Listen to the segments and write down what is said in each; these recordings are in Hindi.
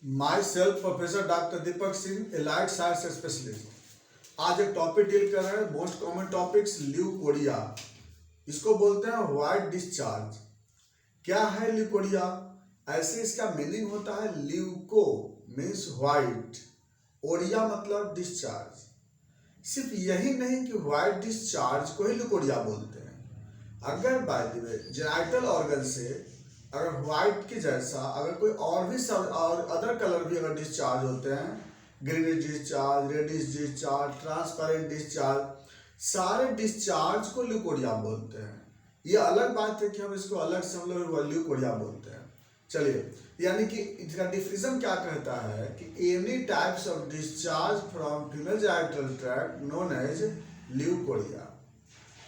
My self professor doctor Deepak Singh, allied science specialist. आज एक टॉपिक डील कर रहे हैं, मोस्ट कॉमन टॉपिक्स ल्यूकोरिया। इसको बोलते हैं व्हाइट डिस्चार्ज। क्या है ल्यूकोरिया? ऐसे इसका मीनिंग होता है ल्यूको मीन्स व्हाइट, ओरिया मतलब डिस्चार्ज। सिर्फ यही नहीं कि व्हाइट डिस्चार्ज को ही ल्यूकोरिया बोलते हैं। अगर by the way genital organ से अगर व्हाइट के जैसा अगर कोई और भी सब और अदर कलर भी अगर डिस्चार्ज होते हैं, greenish discharge, reddish discharge, transparent discharge, सारे डिस्चार्ज को ल्यूकोरिया बोलते हैं। ये अलग बात है कि हम इसको अलग से हम लोग ल्यूकोरिया बोलते हैं। चलिए, यानी कि इसका डिफिनेशन क्या कहता है कि any types of discharge from female genital tract known as leucorrhoea.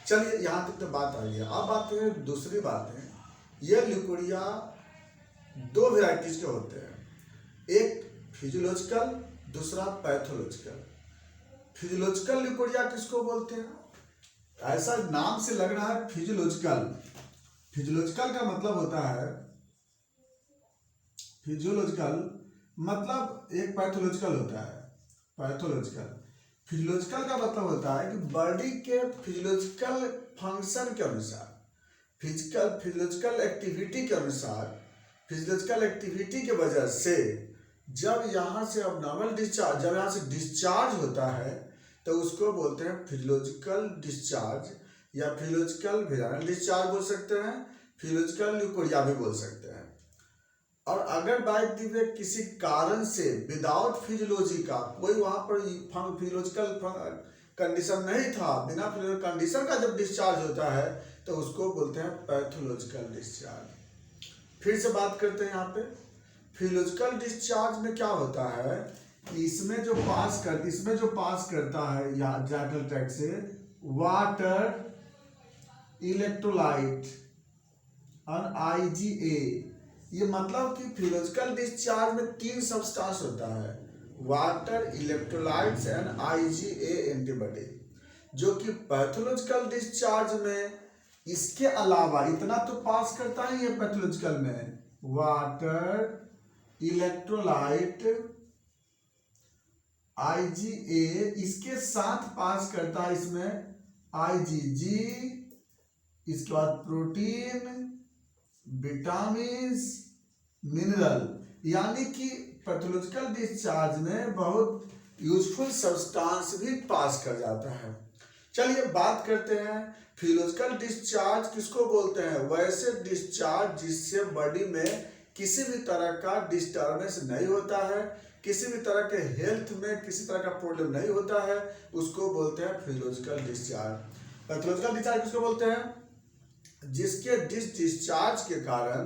चलिए, यहाँ तक तो बात आ गई। अब बात है दूसरी बात है, ये ल्यूकोरिया दो वेराइटीज के होते हैं, एक फिजियोलॉजिकल, दूसरा पैथोलॉजिकल। फिजियोलॉजिकल ल्यूकोरिया किसको बोलते हैं? ऐसा नाम से लग रहा है फिजियोलॉजिकल। फिजियोलॉजिकल का मतलब होता है, फिजियोलॉजिकल मतलब एक पैथोलॉजिकल होता है। पैथोलॉजिकल फिजियोलॉजिकल का मतलब होता है कि बॉडी के फिजियोलॉजिकल फंक्शन के अनुसार, फिजियोलॉजिकल एक्टिविटी के अनुसार, फिजियोलॉजिकल एक्टिविटी की वजह से जब यहाँ से अबनॉर्मल डिस्चार्ज, जब यहाँ से डिस्चार्ज होता है तो उसको बोलते हैं फिजियोलॉजिकल डिस्चार्ज, या फिजियोलॉजिकल वेजाइनल डिस्चार्ज बोल सकते हैं, फिजियोलॉजिकल ल्यूकोरिया भी बोल सकते हैं। और अगर बाय द वे किसी कारण से विदाउट फिजियोलॉजी का कोई वहाँ पर फिजियोलॉजिकल कंडीशन नहीं था, बिना फिजियोलॉजिकल कंडीशन का जब डिस्चार्ज होता है तो उसको बोलते हैं पैथोलॉजिकल डिस्चार्ज। फिर से बात करते हैं यहाँ पे, फिजियोलॉजिकल डिस्चार्ज में क्या होता है कि इसमें जो पास करता है यहाँ जेनाइटल ट्रैक्ट से वाटर, इलेक्ट्रोलाइट और IgA। ये मतलब कि फिजियोलॉजिकल डिस्चार्ज में तीन सब्सटेंस होता है, water, electrolytes and IgA antibody. जो कि पैथोलॉजिकल डिस्चार्ज में इसके अलावा इतना तो पास करता ही है पैथोलॉजिकल में, वाटर, इलेक्ट्रोलाइट, IgA, इसके साथ पास करता है इसमें IgG, इसके बाद प्रोटीन, विटामिन, मिनरल। यानी कि पैथोलॉजिकल डिस्चार्ज में बहुत यूजफुल सब्सटेंस भी पास कर जाता है। चलिए बात करते हैं फिजियोलॉजिकल डिस्चार्ज किसको बोलते हैं। वैसे डिस्चार्ज जिससे बॉडी में किसी भी तरह का डिस्टर्बेंस नहीं होता है, किसी भी तरह के हेल्थ में किसी तरह का प्रॉब्लम नहीं होता है, उसको बोलते हैं फिजियोलॉजिकल डिस्चार्ज। पैथोलॉजिकल डिस्चार्ज किसको बोलते हैं? जिसके डिस्चार्ज के कारण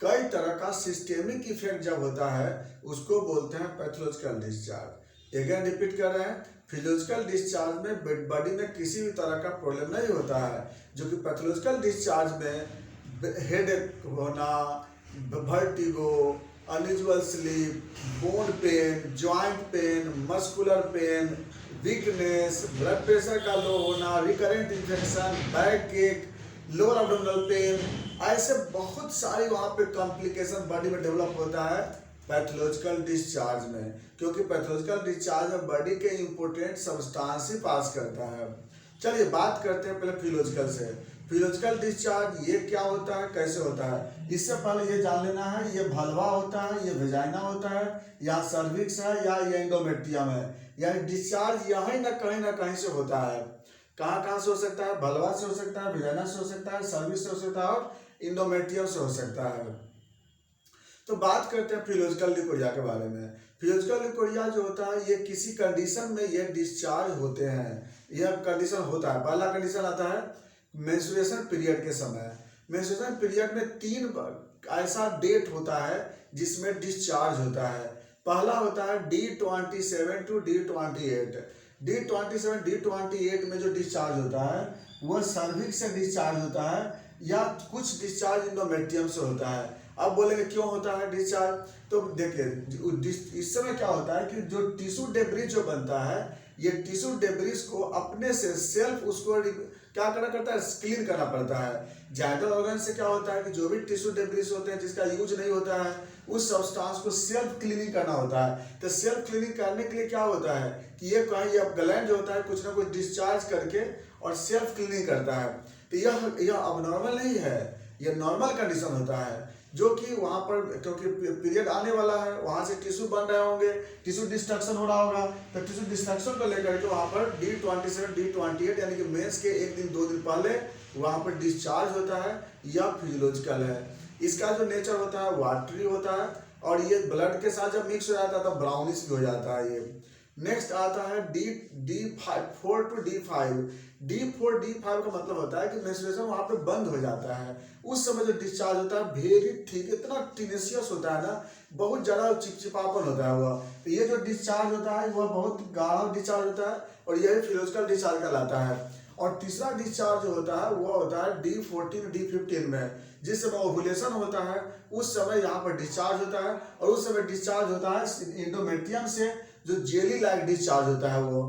कई तरह का सिस्टेमिक इफेक्ट जब होता है उसको बोलते हैं पैथोलॉजिकल डिस्चार्ज। अगेन रिपीट कर रहे हैं, फिजियोलॉजिकल डिस्चार्ज में बॉडी में किसी भी तरह का प्रॉब्लम नहीं होता है, जो कि पैथोलॉजिकल डिस्चार्ज में हेडेक होना, vertigo, unusual sleep, bone pen, joint pain, muscular pain, weakness, blood pressure का लो होना, रिकरेंट इन्फेक्शन, बैक एक, लोअर एब्डोमिनल पेन, ऐसे बहुत सारी वहाँ पे कॉम्प्लिकेशन बॉडी में डेवलप होता है पैथोलॉजिकल डिस्चार्ज में, क्योंकि पैथोलॉजिकल डिस्चार्ज में बॉडी के इंपोर्टेंट सब्सटेंस ही पास करता है। चलिए बात करते हैं पहले फिजियोलॉजिकल से। फिजियोलॉजिकल डिस्चार्ज ये क्या होता है, कैसे होता है? इससे पहले ये जान लेना है, ये भलवा होता है, ये वेजाइना होता है, या सर्विक्स है, या ये एंडोमेट्रियम है। यानी डिस्चार्ज यहाँ ना कहीं से होता है। कहाँ से हो सकता है? भलवा से हो सकता है, वेजाइना से हो सकता है, सर्विक्स से हो सकता है और इंडोमेट्रियम से हो सकता है। तो बात करते हैं फिजियोलॉजिकल ल्यूकोरिया के बारे में। फिजियोलॉजिकल ल्यूकोरिया जो होता है ये किसी कंडीशन में ये डिस्चार्ज होते हैं। यह कंडीशन होता है, पहला कंडीशन आता है मेंस्ट्रुएशन पीरियड के समय। मेंस्ट्रुएशन पीरियड में 3 ऐसा डेट होता है जिसमें डिस्चार्ज होता है। पहला होता है D27 to D28। D27 D28 में जो डिस्चार्ज होता है वह सर्विक्स से डिस्चार्ज होता है, या कुछ डिस्चार्ज इंडोमेट्रियम से होता है। अब बोलेंगे क्यों होता है डिस्चार्ज, तो देखिए इस समय क्या होता है कि जो टिश्यू डेब्रिज जो बनता है, ये टिश्यू डेब्रिज को अपने से सेल्फ उसको क्या करना करता है, क्लीन करना पड़ता है। जेनाइटल ऑर्गन से क्या होता है कि जो भी टिश्यू डेब्रिज होते हैं जिसका यूज नहीं होता है उस सब्सटेंस को सेल्फ क्लीनिंग करना होता है। तो सेल्फ क्लीनिंग करने के लिए क्या होता है कि ये कहीं अब ग्लैंड जो होता है कुछ ना कुछ डिस्चार्ज करके और सेल्फ क्लीनिंग करता है। तो यह अबनॉर्मल नहीं है, यह नॉर्मल कंडीशन होता है, जो कि वहाँ पर क्योंकि पीरियड आने वाला है, वहाँ से टिश्यू बन रहे होंगे, टिश्यू डिस्ट्रक्शन हो रहा होगा, तो टिश्यू डिस्ट्रक्शन को लेकर के वहाँ पर D27 D28 यानी कि मेंस के 1 दिन 2 दिन पहले वहाँ पर डिस्चार्ज होता है। यह फिजियोलॉजिकल है। इसका जो नेचर होता है वाटरी होता है और ये ब्लड के साथ जब मिक्स हो जाता है तो ब्राउनिश भी हो जाता है। ये नेक्स्ट आता है D4 to D5। D4 D5 का मतलब होता है कि मेंस्ट्रुएशन वहाँ पे बंद हो जाता है। उस समय जो डिस्चार्ज होता है वेरी ठीक, इतना टीनेशियस होता है ना, बहुत ज़्यादा चिपचिपापन होता है वह। तो ये जो डिस्चार्ज होता है वह बहुत गाढ़ा डिस्चार्ज होता है और यही फिजियोलॉजिकल डिस्चार्ज कहलाता है। और तीसरा डिस्चार्ज जो होता है वह होता है D14 D15 में, जिस समय ओव्यूलेशन होता है उस समय यहाँ पर डिस्चार्ज होता है और उस समय डिस्चार्ज होता है एंडोमेट्रियम से, जो जेली लाइक डिस्चार्ज होता है वो।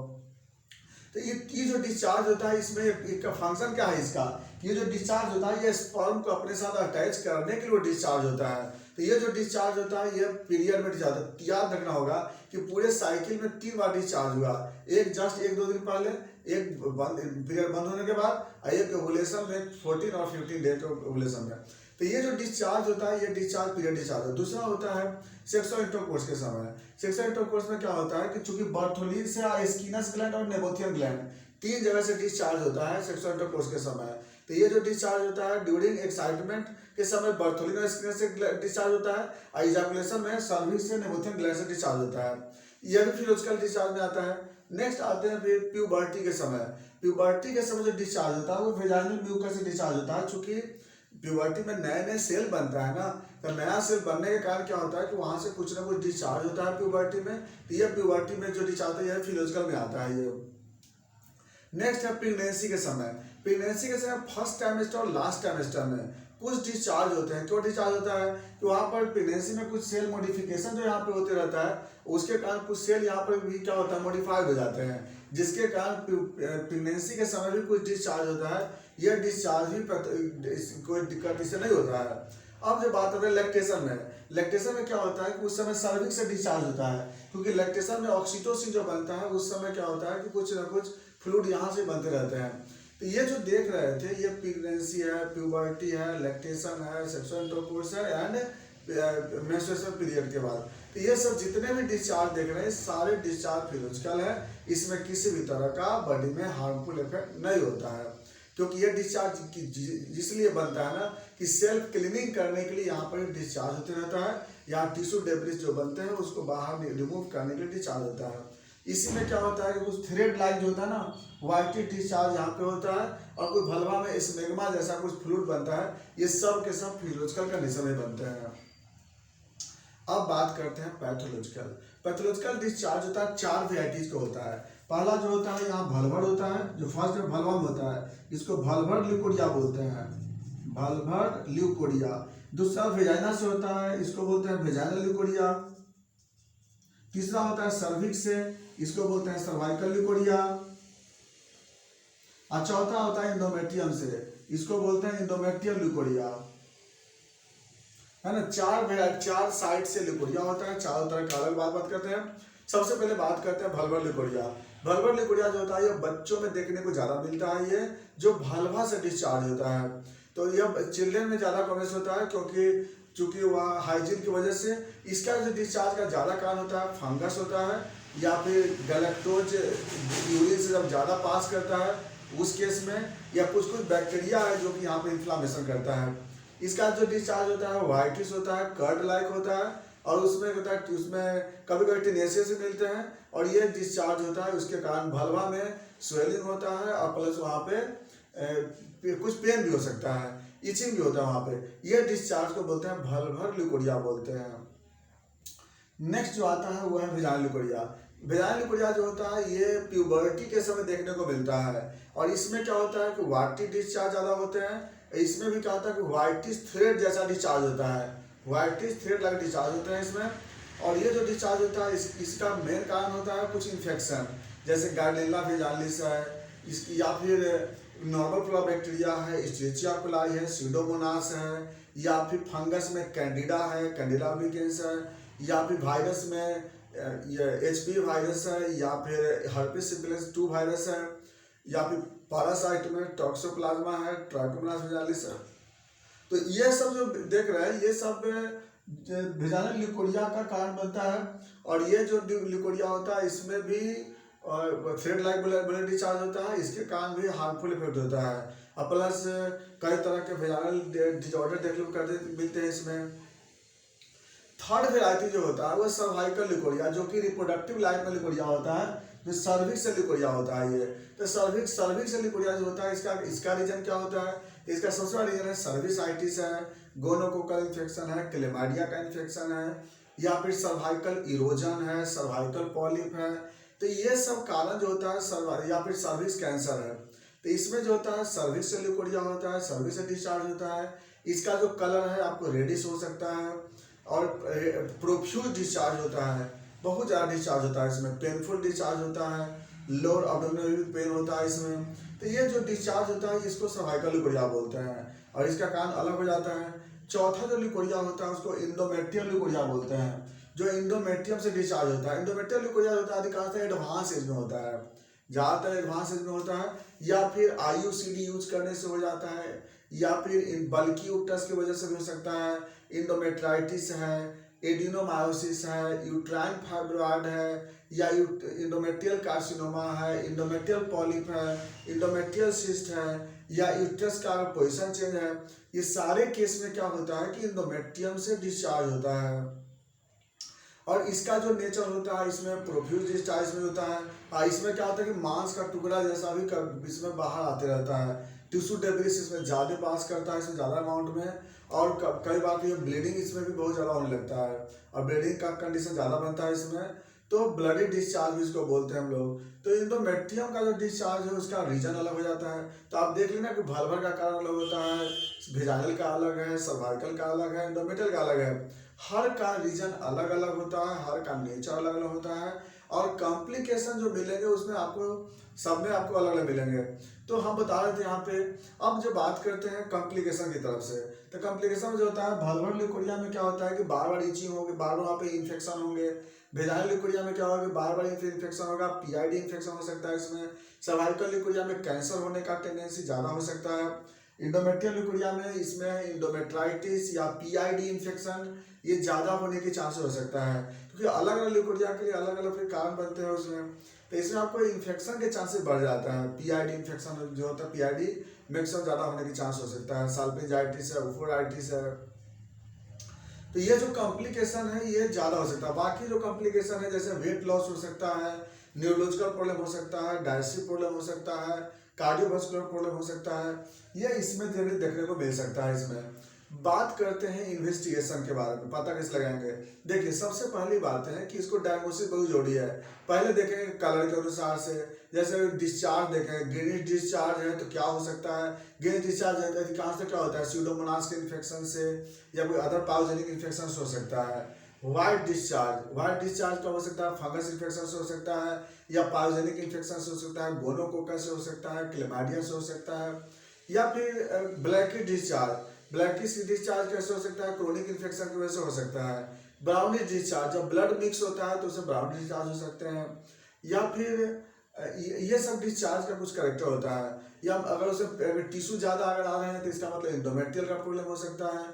तो ये जो डिस्चार्ज होता है इसमें इसका फंक्शन क्या है इसका, ये जो डिस्चार्ज होता है ये स्पर्म को अपने साथ अटैच करने के लिए डिस्चार्ज होता है। तो ये जो डिस्चार्ज होता है ये पीरियड में डिस्चार्ज होता है। याद रखना होगा कि पूरे साइकिल में 3 बार डिस्चार्ज हुआ, एक जस्ट 1-2 दिन पहले, एक पीरियड बंद होने के बाद, और एक ओव्यूलेशन में 14 और 15 डे के ओव्यूलेशन में। तो ये जो डिस्चार्ज होता है ये डिस्चार्ज पीरियड डिस्चार्ज है। दूसरा होता है सेक्सुअल इंटरकोर्स के समय। सेक्सुअल इंटरकोर्स में क्या होता है कि चूंकि बर्थोलिन से स्किनस ग्लैंड और नेबोथियन ग्लैंड 3 जगह से डिस्चार्ज होता है सेक्सुअल इंटरकोर्स के समय। तो ये जो डिस्चार्ज होता है ड्यूरिंग एक्साइटमेंट के समय बर्थोलिन और स्किनस से डिस्चार्ज होता है और इजाकुलेशन में सर्विक्स से नेबोथियन ग्लैंड से डिस्चार्ज होता है। यह भी फिजियोलॉजिकल डिस्चार्ज में आता है। नेक्स्ट आते हैं फिर प्यूबर्टी के समय। प्यूबर्टी के समय जो डिस्चार्ज होता है वो वेजाइनल म्यूकस से डिस्चार्ज होता है। चूंकि प्यूबर्टी में नए नए सेल बनता है ना, तो नया सेल बनने के कारण क्या होता है कि वहां से कुछ ना कुछ डिस्चार्ज होता है प्यूबर्टी में। तो यह प्यूबर्टी में जो डिस्चार्ज होता है यह फिजियोलॉजिकल में आता है। ये नेक्स्ट है प्रेगनेंसी के समय। प्रेगनेंसी के समय फर्स्ट ट्राइमेस्टर और लास्ट ट्राइमेस्टर में कुछ डिस्चार्ज होते हैं। क्यों डिस्चार्ज होता है कि वहाँ पर प्रेगनेंसी में कुछ सेल मॉडिफिकेशन जो यहाँ पे होते रहता है, उसके कारण कुछ सेल यहाँ पर भी क्या होता है मॉडिफाइड हो जाते हैं, जिसके कारण प्रेगनेंसी के समय भी कुछ डिस्चार्ज होता है। यह डिस्चार्ज भी कोई दिक्कत इससे नहीं होता है। अब जब बात करें लैक्टेशन में, लैक्टेशन में क्या होता है कि उस समय सर्विक्स से डिस्चार्ज होता है, क्योंकि लैक्टेशन में ऑक्सीटोसिन जो बनता है उस समय क्या होता है कि कुछ ना कुछ फ्लूइड यहाँ से बनते रहते हैं। तो ये जो देख रहे थे ये प्रेगनेंसी है, प्यूबर्टी है, लैक्टेशन है, सेक्सुअल इंटरकोर्स है एंड मेंस्ट्रुएशन पीरियड के बाद। तो ये सब जितने भी डिस्चार्ज देख रहे हैं सारे डिस्चार्ज फिजियोलॉजिकल है। इसमें किसी भी तरह का बॉडी में हार्मफुल इफेक्ट नहीं होता है, क्योंकि ये डिस्चार्ज इसलिए बनता है ना कि सेल्फ क्लीनिंग करने के लिए यहाँ पर डिस्चार्ज होते रहता है। यहाँ टिश्यू डेब्रिस जो बनते हैं उसको बाहर रिमूव करने के लिए डिस्चार्ज होता है। इसी में क्या होता है कि कुछ थ्रेड लाइक जो होता है ना वाइटी डिस्चार्ज यहाँ पे होता है और कुछ भलवा में स्मेग्मा जैसा कुछ फ्लूइड बनता है। ये सब के सब फिजियोलॉजिकल कंडीशन में बनते हैं। अब बात करते हैं पैथोलॉजिकल। पैथोलॉजिकल डिस्चार्ज होता है 4 वेराइटीज का होता है। पहला जो होता है यहाँ भलभर होता है, जो फर्स्ट में भलवा में होता है, इसको भलभर ल्यूकोरिया बोलते हैं, भलभर ल्यूकोरिया। दूसरा वेजाइना से होता है, इसको बोलते हैं वेजाइनल ल्यूकोरिया। तीसरा होता है सर्विक्स से, इसको बोलते हैं सर्वाइकल ल्यूकोरिया। और चौथा होता है एंडोमेट्रियम से, इसको बोलते हैं एंडोमेट्रियम ल्यूकोरिया, है ना। 4 साइड से ल्यूकोरिया होता है, चारों तरह का अलग बात करते हैं। सबसे पहले बात करते हैं भलभर ल्यूकोरिया। भलभर ल्यूकोरिया जो होता है ये बच्चों में देखने को ज्यादा मिलता है, ये जो भलभा से डिस्चार्ज होता है। तो यह चिल्ड्रन में ज्यादा कॉमन होता है, क्योंकि चूंकि वह हाइजीन की वजह से इसका जो डिस्चार्ज का ज्यादा कारण होता है फंगस होता है, या फिर गैलेक्टोज यूरिन से जब ज्यादा पास करता है उस केस में, या कुछ बैक्टीरिया है जो कि यहाँ पे इन्फ्लामेशन करता है। इसका जो डिस्चार्ज होता है वाइटिस होता है, कर्ड लाइक होता है, और उसमें होता है उसमें कभी कभी टिनेसिया से मिलते हैं, और ये डिस्चार्ज होता है उसके कारण भलवा में स्वेलिंग होता है और प्लस वहाँ पे कुछ पेन भी हो सकता है, इचिंग भी होता है वहाँ पे। ये डिस्चार्ज को बोलते हैं भलभर ल्यूकोरिया बोलते हैं। नेक्स्ट जो आता है वो है वेजाइनल ल्यूकोरिया। वेजाइनल ल्यूकोरिया जो होता है ये प्यूबर्टी के समय देखने को मिलता है, और इसमें क्या होता है कि वाटी डिस्चार्ज ज़्यादा होते हैं। इसमें भी क्या होता है कि वाइटिस थ्रेड जैसा डिस्चार्ज होता है, वाइटिस थ्रेड लगा डिस्चार्ज होते हैं इसमें। और ये जो डिस्चार्ज होता है इसका मेन कारण होता है कुछ इन्फेक्शन, जैसे गार्डेनिला वेजाइनलिस है इसकी, या फिर नॉर्मल फ्लोरा बैक्टीरिया है, स्ट्रेचिया कोलाई है, सीडोमोनास है, या फिर फंगस में कैंडिडा है, कैंडिडा अल्बिकेंस है, या फिर वायरस में ये एचपी वायरस है, या फिर हर्पिस सिम्प्लेक्स 2 वायरस है, या फिर पैरासाइट में टॉक्सोप्लाज्मा है, ट्राइकोमोनास वेजालिस है। तो ये सब जो देख रहे हैं ये सब भेजाइनल ल्यूकोरिया का कारण बनता है। और ये जो ल्यूकोरिया होता है इसमें भी थ्रेड लाइक ब्लड डिस्चार्ज होता है, इसके कारण भी हार्मफुल इफेक्ट होता है। और प्लस कई तरह के वेजाइनल डिसऑर्डर देखने को करते मिलते हैं इसमें। थर्ड वेराइटी जो होता है वो सर्वाइकल ल्यूकोरिया, जो कि रिप्रोडक्टिव लाइन में ल्यूकोरिया होता है, जो सर्विक्स से ल्यूकोरिया होता है ये। तो सर्विक्स से ल्यूकोरिया जो होता है इसका रीजन क्या होता है? इसका सबसे बड़ा रीजन है सर्विसाइटिस है, गोनोकोकल इन्फेक्शन है, क्लेमाइडिया का इन्फेक्शन है, या फिर सर्वाइकल इरोजन है, सर्वाइकल पॉलिप है। तो ये सब कारण जो होता है या फिर सर्विक्स कैंसर है। तो इसमें जो होता है सर्विक्स से ल्यूकोरिया होता है, सर्विक्स से डिस्चार्ज होता है। इसका जो कलर है आपको रेडिश हो सकता है, और प्रोफ्यूज डिस्चार्ज होता है, बहुत ज़्यादा डिस्चार्ज होता है इसमें, पेनफुल डिस्चार्ज होता है, लोअर एब्डोमिनल पेन होता है इसमें। तो ये जो डिस्चार्ज होता है इसको सर्वाइकल ल्यूकोरिया बोलते हैं, और इसका कारण अलग हो जाता है। चौथा जो ल्यूकोरिया होता है उसको इंडोमेट्रियम ल्यूकोरिया बोलते हैं, जो इंडोमेट्रियम से डिस्चार्ज होता है। इंडोमेट्रियम ल्यूकोरिया होता है अधिकांशतः एडवांस एज में होता है, ज़्यादातर एडवांस एज में होता है, या फिर IUCD यूज करने से हो जाता है, या फिर बल्कि यूट्रस की वजह से भी हो सकता है। इंडोमेट्राइटिस है, एडिनोमायोसिस है, यूट्राइन फाइब्रॉइड है, या इंडोमेट्रियल कार्सिनोमा है, इंडोमेट्रियल पॉलिप है, इंडोमेट्रियल सिस्ट है, या यूट्रस का पोजीशन चेंज है। ये सारे केस में क्या होता है कि इंडोमेट्रियम से डिस्चार्ज होता है। और इसका जो नेचर होता है इसमें प्रोफ्यूज डिस्चार्ज में होता है। इसमें क्या होता है कि मांस का टुकड़ा जैसा भी इसमें बाहर आते रहता है, टिश्यू डेब्रिस इसमें ज़्यादा पास करता है, इसमें ज़्यादा अमाउंट में, और कई बार तो ये ब्लीडिंग इसमें भी बहुत ज़्यादा होने लगता है, और ब्लीडिंग का कंडीशन ज़्यादा बनता है इसमें, तो ब्लडी डिस्चार्ज भी इसको बोलते हैं हम लोग। तो इंडोमेट्रियम का जो डिस्चार्ज है उसका रीजन अलग हो जाता है। तो आप देख लेना कि भलभल का कारण अलग होता है, वेजाइनल का अलग है, सर्वाइकल का अलग है, इंडोमेट्रियल का अलग है। हर का रीजन अलग अलग होता है, हर का नेचर अलग अलग होता है, और कॉम्प्लिकेशन जो मिलेंगे उसमें आपको सब में आपको अलग अलग मिलेंगे। तो हम बता रहे थे यहाँ पे। अब जो बात करते हैं कॉम्प्लिकेशन की तरफ से, तो कॉम्प्लिकेशन जो होता है भलभल ल्यूकोरिया में क्या होता है कि बार बार इचिंग होगी, बार बार वहाँ पे इन्फेक्शन होंगे। वेजाइनल ल्यूकोरिया में क्या होगा कि बार बार इन्फेक्शन होगा, PID इन्फेक्शन हो सकता है इसमें। सर्वाइकल ल्यूकोरिया में कैंसर होने का टेंडेंसी ज़्यादा हो सकता है। इंडोमेट्रियल ल्यूकोरिया में इसमें इंडोमेट्राइटिस या PID इन्फेक्शन ये ज़्यादा होने के चांसेस हो सकता है, क्योंकि अलग अलग ल्यूकोरिया के लिए अलग अलग फिर कारण बनते हैं उसमें। तो इसमें आपको इन्फेक्शन के चांसेस बढ़ जाता है। PID इन्फेक्शन जो होता है, PID मैक्सिमम ज़्यादा होने के चांस हो सकता है। साल्पिंजाइटिस है, उफोराइटिस है। तो ये जो कॉम्प्लिकेशन है ये ज़्यादा हो सकता है। बाकी जो कॉम्प्लिकेशन है जैसे वेट लॉस हो सकता है, न्यूरोलॉजिकल प्रॉब्लम हो सकता है, डाइजेस्टिव प्रॉब्लम हो सकता है, कार्डियोवास्कुलर प्रॉब्लम हो सकता है, ये इसमें देखने को मिल सकता है। इसमें बात करते हैं इन्वेस्टिगेशन के बारे में, पता कैसे लगाएंगे। देखिए सबसे पहली बात है कि इसको डायग्नोसिस बहुत जरूरी है। पहले देखेंगे कलर के अनुसार से, जैसे डिस्चार्ज देखें, ग्रीनिश डिस्चार्ज है तो क्या हो सकता है। ग्रीनिश डिस्चार्ज है तो अधिकांश क्या होता है स्यूडोमोनास के इन्फेक्शन से या कोई अदर पाथोजेनिक इन्फेक्शन हो सकता है। व्हाइट डिस्चार्ज का हो सकता है फंगस इन्फेक्शन से हो सकता है, या पाथोजेनिक इन्फेक्शन से हो सकता है, गोनोकोकस से हो सकता है, क्लेमाइडिया से हो सकता है, या फिर ब्लैकिश डिस्चार्ज कैसे हो सकता है, क्रोनिक इन्फेक्शन की वजह से हो सकता है। ब्राउनिश डिस्चार्ज, जब ब्लड मिक्स होता है तो उसे ब्राउनिश डिस्चार्ज हो सकते हैं। या फिर ये सब डिस्चार्ज का कुछ करेक्टर होता है। या अगर उसे टिश्यू ज़्यादा अगर आ रहे हैं तो इसका मतलब इंडोमेट्रियल का प्रॉब्लम हो सकता है।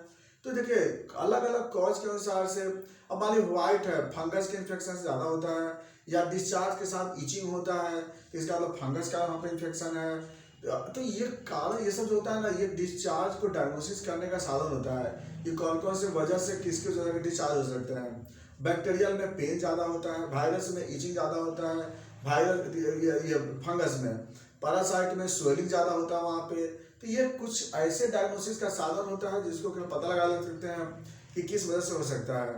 तो देखिए अलग अलग कॉज के अनुसार से, अब मान ली व्हाइट है, फंगस के इन्फेक्शन से ज़्यादा होता है, या डिस्चार्ज के साथ इचिंग होता है तो इसका मतलब फंगस का वहाँ पे इन्फेक्शन है। तो ये कारण ये सब जो होता है ना, ये डिस्चार्ज को डायग्नोसिस करने का साधन होता है। ये कौन कौन से वजह से किसकी वजह से डिस्चार्ज हो सकते हैं। बैक्टीरियल में पेन ज़्यादा होता है, वायरस में इचिंग ज़्यादा होता है, ये फंगस में, पैरासाइट में स्वेलिंग ज़्यादा होता है वहाँ पे। तो ये कुछ ऐसे डायग्नोसिस का साधन होता है जिसको कि पता लगा सकते हैं कि किस वजह से हो सकता है।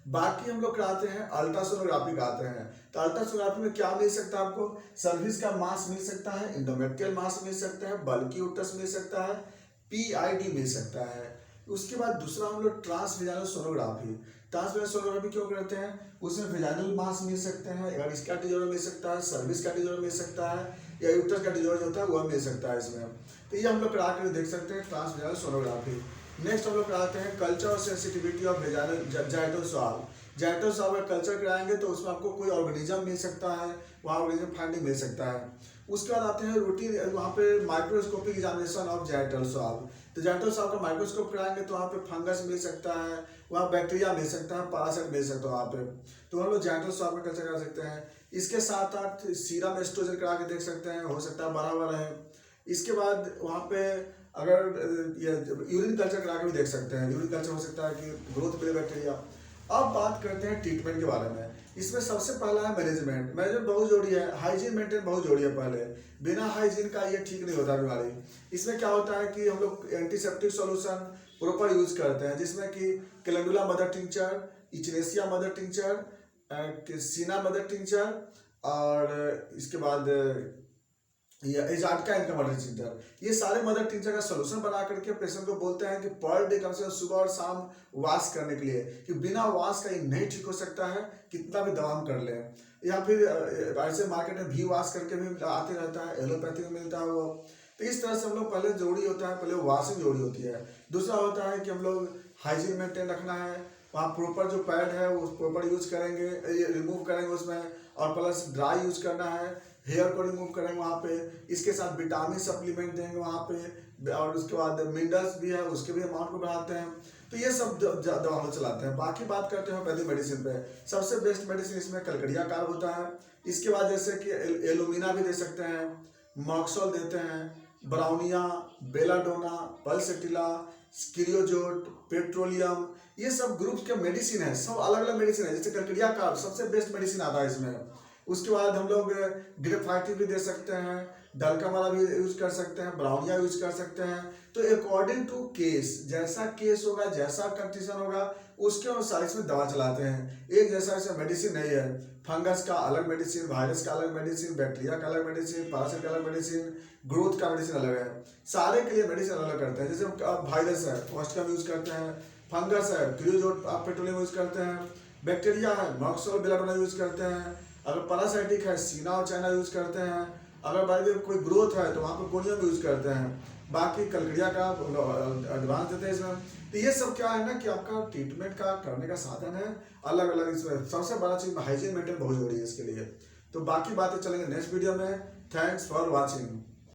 बाकी हम लोग कराते हैं अल्ट्रासोनोग्राफी कराते हैं। तो अल्ट्रासोनोग्राफी में क्या मिल सकता है आपको, सर्विस का मास मिल सकता है, इंडोमेट्रियल मास मिल सकता है, बल्कि यूट्रस मिल सकता है, PID मिल सकता है। उसके बाद दूसरा हम लोग ट्रांसवेजाइनल सोनोग्राफी क्यों करते हैं, उसमें वेजाइनल मास मिल सकते हैं, अगर इसका डिजॉर्डर मिल सकता है, सर्विस का डिजॉर्डर मिल सकता है, या यूट्रस का डिजॉर्डर होता है वह मिल सकता है इसमें। तो ये हम लोग करा कर देख सकते हैं ट्रांसवेजाइनल सोनोग्राफी। नेक्स्ट हम लोग कराते हैं कल्चर और सेंसिटिविटी ऑफ जाइटो स्वाब। जाइटो स्वाब का कल्चर कराएंगे तो उसमें आपको कोई ऑर्गेनिज्म मिल सकता है, वहाँ ऑर्गेनिज्म फाइंडिंग मिल सकता है। उसके बाद आते हैं रूटीन, वहाँ पे माइक्रोस्कोपिक एग्जामिनेशन ऑफ जाइटल स्वाब। तो जाइटल स्वाब का माइक्रोस्कोप कराएंगे तो वहाँ पे फंगस मिल सकता है, वहाँ बैक्टीरिया मिल सकता है, पैरासाइट मिल सकता है वहाँ पे, तो हम लोग जाइटल स्वाब का कल्चर करा सकते हैं। इसके साथ आप सीरम एस्ट्रोजन करा के देख सकते हैं, हो सकता है बराबर है। इसके बाद वहाँ पे अगर ये यूरिन कल्चर करा के भी देख सकते हैं, यूरिन कल्चर हो सकता है कि ग्रोथ मिले बैक्टीरिया। अब बात करते हैं ट्रीटमेंट के बारे में। इसमें सबसे पहला है मैनेजमेंट। मैनेजमेंट बहुत जरूरी है, हाइजीन मेंटेन बहुत जरूरी है। पहले बिना हाइजीन का ये ठीक नहीं होता बीमारी। इसमें क्या होता है कि हम लोग एंटीसेप्टिक सॉल्यूशन प्रॉपर यूज करते हैं, जिसमें कि calendula mother tincture, echinacea mother tincture, senna mother tincture, और इसके बाद या एजार्टका इनका मदर टिंचर, ये सारे मदर टिंचर का सोल्यूशन बना करके पेशेंट को बोलते हैं कि पर डे कम से कम सुबह और शाम वॉश करने के लिए, कि बिना वॉश का ये नहीं ठीक हो सकता है, कितना भी दवा हम कर लें। या फिर ऐसे मार्केट में भी वॉश करके भी आते रहता है, एलोपैथी में मिलता है वो। तो इस तरह से हम लोग पहले जरूरी होता है, पहले वॉशिंग जरूरी होती है। दूसरा होता है कि हम लोग हाइजीन मेंटेन रखना है, वहाँ प्रॉपर जो पैड है वो प्रॉपर यूज करेंगे, रिमूव करेंगे उसमें, और प्लस ड्राई यूज करना है, हेयर को रिमूव करेंगे वहाँ पे। इसके साथ विटामिन सप्लीमेंट देंगे वहाँ पे, और उसके बाद मिनरल्स भी है उसके भी अमाउंट को बढ़ाते हैं। तो ये सब दवा हम चलाते हैं। बाकी बात करते हैं होम्योपैथिक मेडिसिन पे। सबसे बेस्ट मेडिसिन इसमें कलकड़िया कार्ब होता है। इसके बाद जैसे कि एलुमिना भी दे सकते हैं, मॉक्सोल देते हैं, ब्राउनिया, बेलाडोना, पल्सेटिला, स्किरियोजोट, पेट्रोलियम, ये सब ग्रुप के मेडिसिन है, सब अलग अलग मेडिसिन है। जैसे कलकड़िया कार्ब सबसे बेस्ट मेडिसिन आता है इसमें। उसके बाद हम लोग ग्रेफाइटिस भी दे सकते हैं, डलकामाला भी यूज कर सकते हैं, ब्राउनिया यूज कर सकते हैं। तो अकॉर्डिंग टू केस, जैसा केस होगा, जैसा कंडीशन होगा, उसके अनुसार इसमें दवा चलाते हैं। एक जैसा इसमें मेडिसिन नहीं है। फंगस का अलग मेडिसिन, वायरस का अलग मेडिसिन, बैक्टीरिया का अलग मेडिसिन, पैरासाइट का अलग मेडिसिन, ग्रोथ का मेडिसिन अलग है। सारे के लिए मेडिसिन अलग अलग करते हैं। जैसे वायरस है ऑस्टिकम यूज करते हैं, फंगस है क्रियोजोट आप पेट्रोलियम यूज करते हैं, बैक्टीरिया है मॉक्सोल बेलाडोना यूज करते हैं, अगर पैरासाइटिक है सीना और चाइना यूज करते हैं, अगर बाई वे कोई ग्रोथ है तो वहाँ पर कोनियम यूज करते हैं। बाकी कलकड़िया का एडवांस देते हैं इसमें। तो ये सब क्या है ना कि आपका ट्रीटमेंट का करने का साधन है अलग अलग। इसमें सबसे बड़ा चीज हाइजीन मेंटेन बहुत जरूरी है इसके लिए। तो बाकी बातें चलेंगे नेक्स्ट वीडियो में। Thanks for watching.